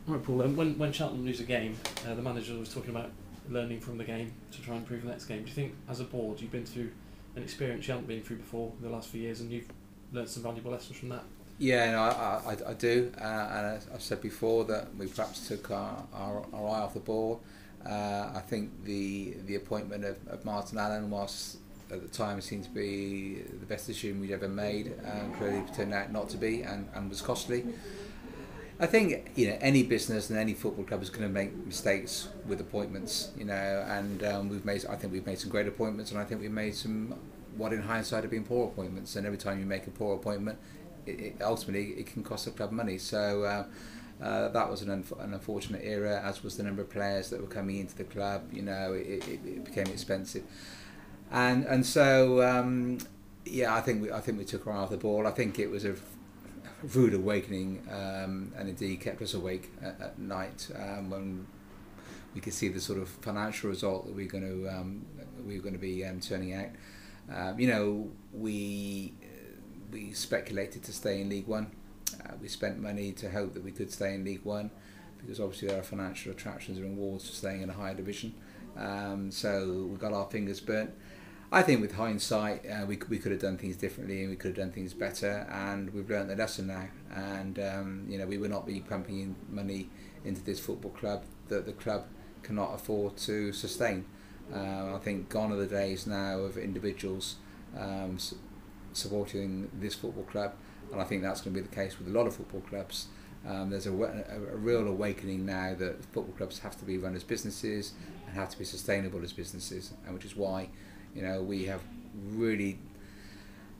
Right, Paul. When Charlton lose a game, the manager was talking about learning from the game to try and improve the next game. Do you think, as a board, you've been through an experience you haven't been through before in the last few years, and you've learned some valuable lessons from that? Yeah, no, I do, and I've said before that we perhaps took our eye off the ball. I think the appointment of Martin Allen was, at the time, seemed to be the best decision we'd ever made, and clearly turned out not to be, and was costly. I think any business and any football club is going to make mistakes with appointments, and I think we've made some great appointments, and I think we've made some what in hindsight have been poor appointments. And every time you make a poor appointment, ultimately it can cost the club money. So that was an unfortunate era, as was the number of players that were coming into the club. It became expensive, and so I think we took our eye off the ball. I think it was a rude awakening, and indeed kept us awake at night when we could see the sort of financial result that we were going to be turning out. We speculated to stay in League One. We spent money to hope that we could stay in League One, because obviously there are financial attractions and rewards for staying in a higher division. So we got our fingers burnt. I think with hindsight, we could have done things differently, and we could have done things better, and we've learnt the lesson now. And we will not be pumping in money into this football club that the club cannot afford to sustain. I think gone are the days now of individuals supporting this football club, and I think that's going to be the case with a lot of football clubs. There's a real awakening now that football clubs have to be run as businesses and have to be sustainable as businesses, and which is why we have really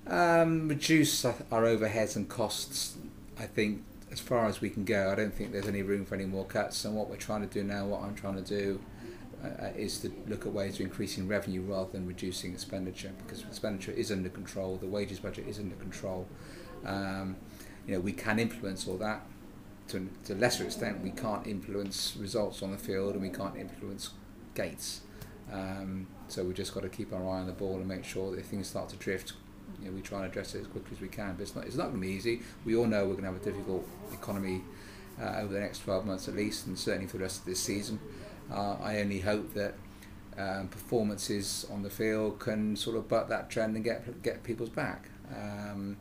reduced our overheads and costs, I think, as far as we can go. I don't think there's any room for any more cuts, and what we're trying to do now, what I'm trying to do, is to look at ways of increasing revenue rather than reducing expenditure, because expenditure is under control, the wages budget is under control. We can influence all that to a lesser extent. We can't influence results on the field, and we can't influence gates. So we've just got to keep our eye on the ball and make sure that if things start to drift, we try and address it as quickly as we can. But it's not going to be easy. We all know we're going to have a difficult economy over the next 12 months at least, and certainly for the rest of this season. I only hope that performances on the field can sort of butt that trend and get people's back. And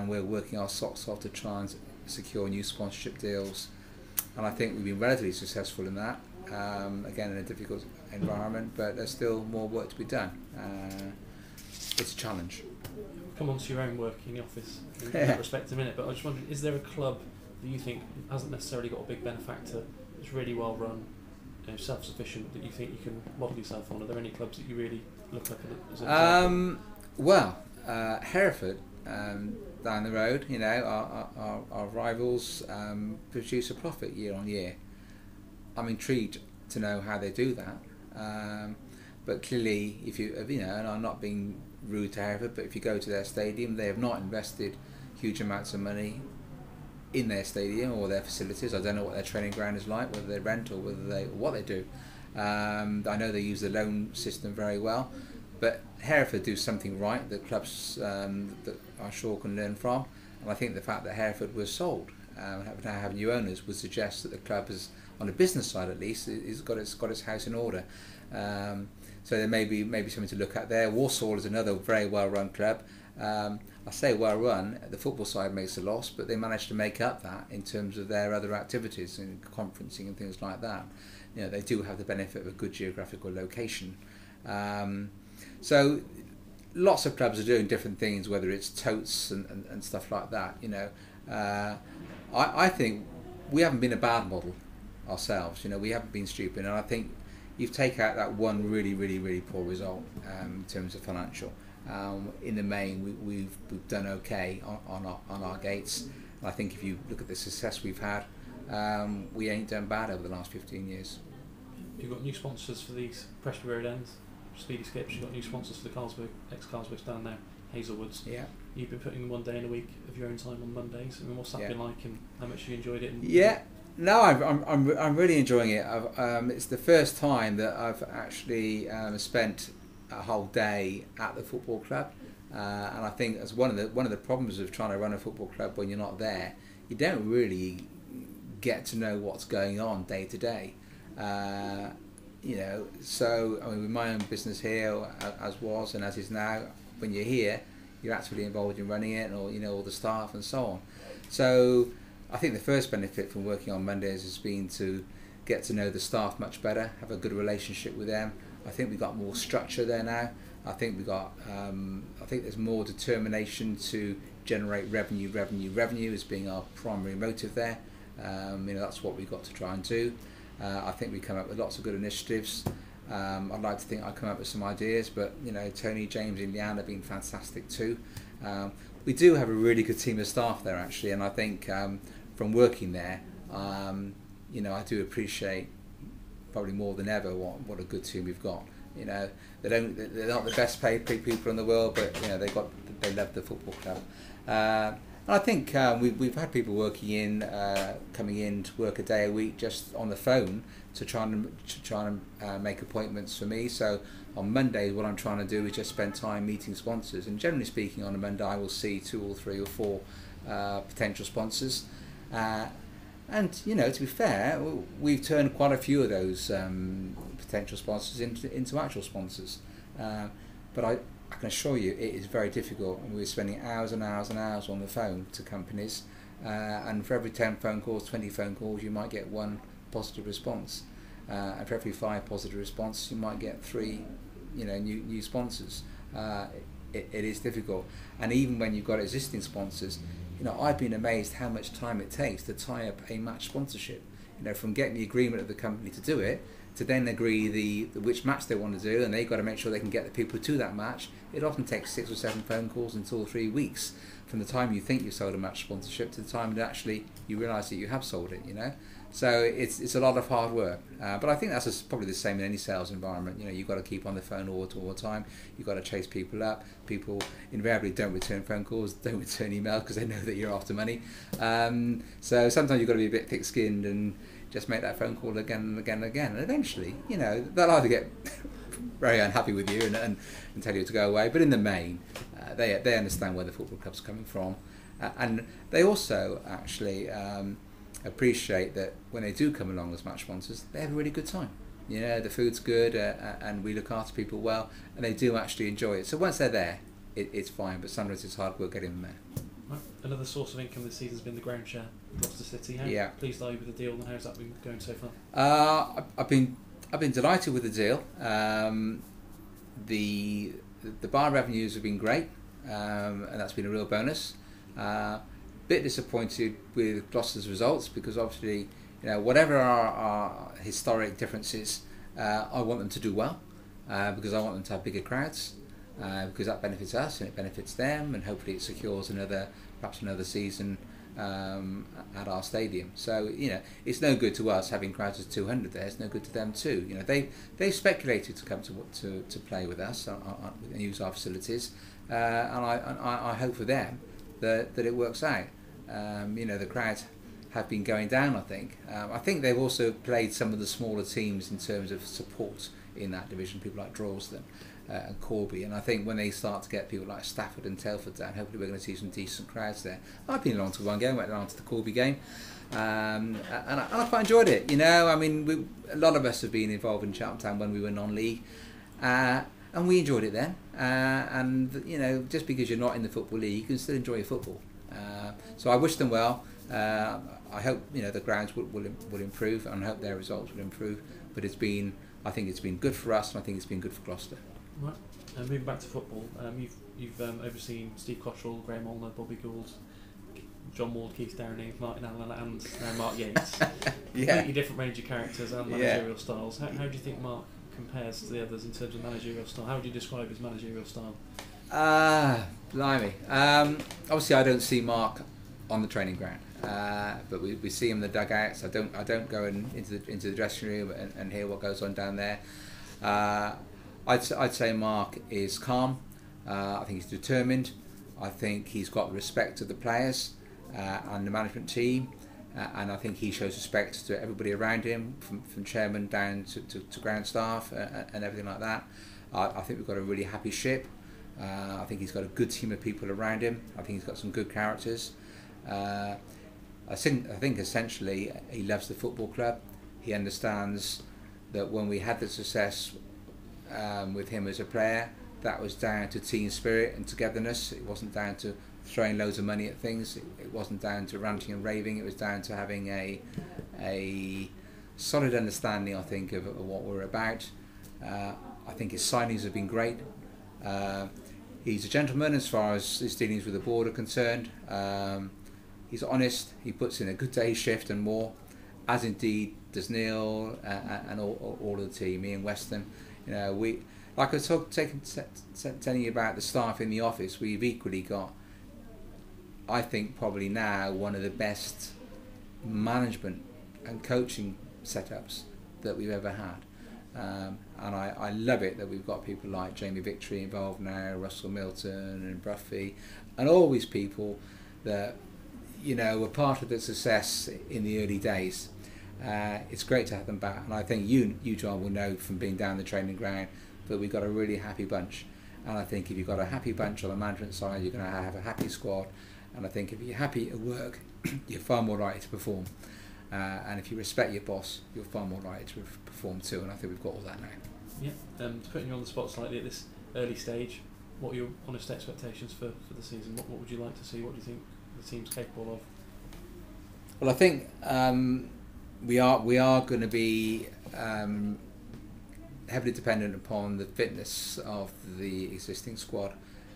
we're working our socks off to try and secure new sponsorship deals, and I think we've been relatively successful in that. Again, in a difficult environment, but there's still more work to be done. It's a challenge. Come on to your own work in the office in that respect in a minute, but I just wondered, is there a club that you think hasn't necessarily got a big benefactor, that's really well run, self-sufficient, that you think you can model yourself on? Are there any clubs that you really look at as an example? Hereford, down the road, our rivals produce a profit year on year. I'm intrigued to know how they do that. But clearly, if you and I'm not being rude to Hereford, but if you go to their stadium, they have not invested huge amounts of money in their stadium or their facilities. I don't know what their training ground is like, whether they rent or what they do. I know they use the loan system very well, but Hereford do something right that clubs that I'm sure can learn from. And I think the fact that Hereford was sold, now have new owners, would suggest that the club has, on a business side at least, is got its house in order. So there may be something to look at there. Walsall is another very well run club. I say well run, the football side makes a loss, but they managed to make up that in terms of their other activities and conferencing and things like that. They do have the benefit of a good geographical location. So lots of clubs are doing different things, whether it's totes and stuff like that. I think we haven't been a bad model ourselves. We haven't been stupid, and I think you've taken out that one really, really, really poor result in terms of financial. In the main, we've done okay on our gates. I think if you look at the success we've had, we ain't done bad over the last 15 years. You've got new sponsors for these Preston Road ends, Speedy Skips. You've got new sponsors for the Carlsberg, ex-Carlsbergs down there, Hazelwoods. Yeah. You've been putting one day in a week of your own time on Mondays. What's that been like, and how much you enjoyed it? No, I'm really enjoying it. It's the first time that I've actually spent a whole day at the football club, and I think that's one of the problems of trying to run a football club when you're not there. You don't really get to know what's going on day to day. So I mean, with my own business here, as was and as is now, when you're here, you're actively involved in running it, or all the staff and so on. So I think the first benefit from working on Mondays has been to get to know the staff much better, have a good relationship with them. I think we've got more structure there now. I think I think there's more determination to generate revenue as being our primary motive there. That's what we've got to try and do. I think we come up with lots of good initiatives. I'd like to think I come up with some ideas, but Tony, James and Leanne have been fantastic too. We do have a really good team of staff there actually, and I think from working there, I do appreciate probably more than ever what a good team we've got. They're not the best paid people in the world, but they love the football club. And I think we've had people coming in to work a day a week just on the phone to try and make appointments for me. So on Monday, what I'm trying to do is just spend time meeting sponsors. And generally speaking, on a Monday, I will see 2 or 3 or 4 potential sponsors. And to be fair, we've turned quite a few of those potential sponsors into actual sponsors. But I can assure you it is very difficult, and we're spending hours and hours and hours on the phone to companies, and for every 10 phone calls, 20 phone calls, you might get 1 positive response, and for every 5 positive responses, you might get 3 new sponsors. It is difficult, and even when you've got existing sponsors, I've been amazed how much time it takes to tie up a match sponsorship. From getting the agreement of the company to do it, to then agree which match they want to do, and they've got to make sure they can get the people to that match. It often takes 6 or 7 phone calls in 2 or 3 weeks from the time you think you've sold a match sponsorship to the time that actually you realise that you have sold it. So it's a lot of hard work. But I think that's probably the same in any sales environment. You've got to keep on the phone all the time. You've got to chase people up. People invariably don't return phone calls, don't return emails because they know that you're after money. So sometimes you've got to be a bit thick-skinned and just make that phone call again and again and again. And eventually, they'll either get very unhappy with you and tell you to go away. But in the main, they understand where the football club's coming from. And they also actually appreciate that when they do come along as match sponsors, they have a really good time. The food's good, and we look after people well, and they do actually enjoy it. So once they're there, it's fine, but sometimes it's hard work getting them there. Right. Another source of income this season has been the ground share in Gloucester City. How pleased are you with the deal, and how's that been going so far? I've been delighted with the deal. The bar revenues have been great, and that's been a real bonus. Bit disappointed with Gloucester's results because obviously, whatever our historic differences, I want them to do well because I want them to have bigger crowds because that benefits us and it benefits them, and hopefully it secures perhaps another season at our stadium. So it's no good to us having crowds of 200 there. It's no good to them too. They've speculated to come to play with us and use our facilities, and I hope for them that it works out. The crowds have been going down, I think. I think they've also played some of the smaller teams in terms of support in that division, people like Droylsden and Corby, and I think when they start to get people like Stafford and Telford down, hopefully we're going to see some decent crowds there. I've been along to one game, went along to the Corby game, and I quite enjoyed it. A lot of us have been involved in Cheltenham Town when we were non-league, and we enjoyed it then. And just because you're not in the Football League, you can still enjoy your football. So I wish them well. I hope the grounds will improve, and I hope their results will improve. But I think it's been good for us, and I think it's been good for Gloucester. Right. Moving back to football, you've overseen Steve Cottrell, Graham Olner, Bobby Gould, John Ward, Keith Downey, Martin Allen, and Mark Yates. Completely different range of characters and managerial styles. How do you think Mark compares to the others in terms of managerial style? How would you describe his managerial style? Blimey. Obviously, I don't see Mark on the training ground, but we see him in the dugouts. I don't go into the dressing room and hear what goes on down there. I'd say Mark is calm. I think he's determined. I think he's got respect to the players and the management team, and I think he shows respect to everybody around him, from chairman down to ground staff and everything like that. I think we've got a really happy ship. I think he's got a good team of people around him. I think he's got some good characters. I think essentially he loves the football club. He understands that when we had the success with him as a player, that was down to team spirit and togetherness. It wasn't down to throwing loads of money at things. It wasn't down to ranting and raving. It was down to having a solid understanding, I think, of what we're about. I think his signings have been great. He's a gentleman as far as his dealings with the board are concerned. He's honest. He puts in a good day's shift and more, as indeed does Neil and all of the team. Me and Weston, we, like I was telling you about the staff in the office. We've equally got, I think, probably now one of the best management and coaching setups that we've ever had. And I love it that we've got people like Jamie Victory involved now, Russell Milton and Bruffy, and all these people that were part of the success in the early days. It's great to have them back, and I think you John, will know from being down the training ground that we've got a really happy bunch. And I think if you've got a happy bunch on the management side, you're going to have a happy squad. And I think if you're happy at work, you're far more likely to perform. And if you respect your boss, you're far more likely to perform too. And I think we've got all that now. Yeah. Putting you on the spot slightly at this early stage, what are your honest expectations for the season? What would you like to see? What do you think the team's capable of? Well, I think we are going to be heavily dependent upon the fitness of the existing squad.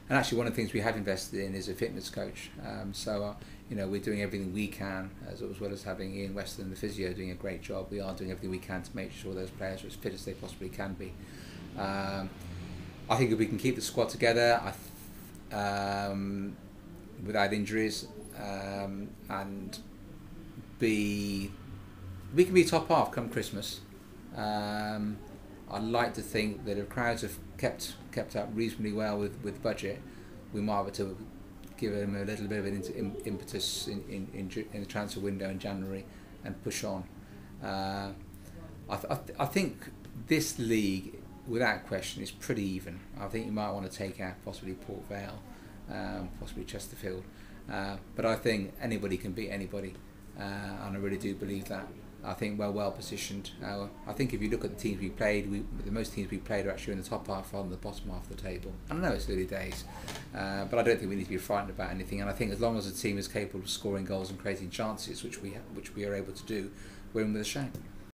And actually, one of the things we have invested in is a fitness coach. So we're doing everything we can, as well as having Ian Weston, the physio, doing a great job. We are doing everything we can to make sure those players are as fit as they possibly can be. I think if we can keep the squad together without injuries, and we can be top half come Christmas. I'd like to think that if crowds have kept up reasonably well with budget, we might have to give them a little bit of an impetus in the transfer window in January and push on. I think this league, without question, is pretty even. I think you might want to take out possibly Port Vale, possibly Chesterfield, but I think anybody can beat anybody, and I really do believe that. I think we're well positioned. I think if you look at the teams we played, the most teams we played are actually in the top half rather than the bottom half of the table. I know it's early days, but I don't think we need to be frightened about anything. And I think as long as the team is capable of scoring goals and creating chances, which we are able to do, we're in with a shout.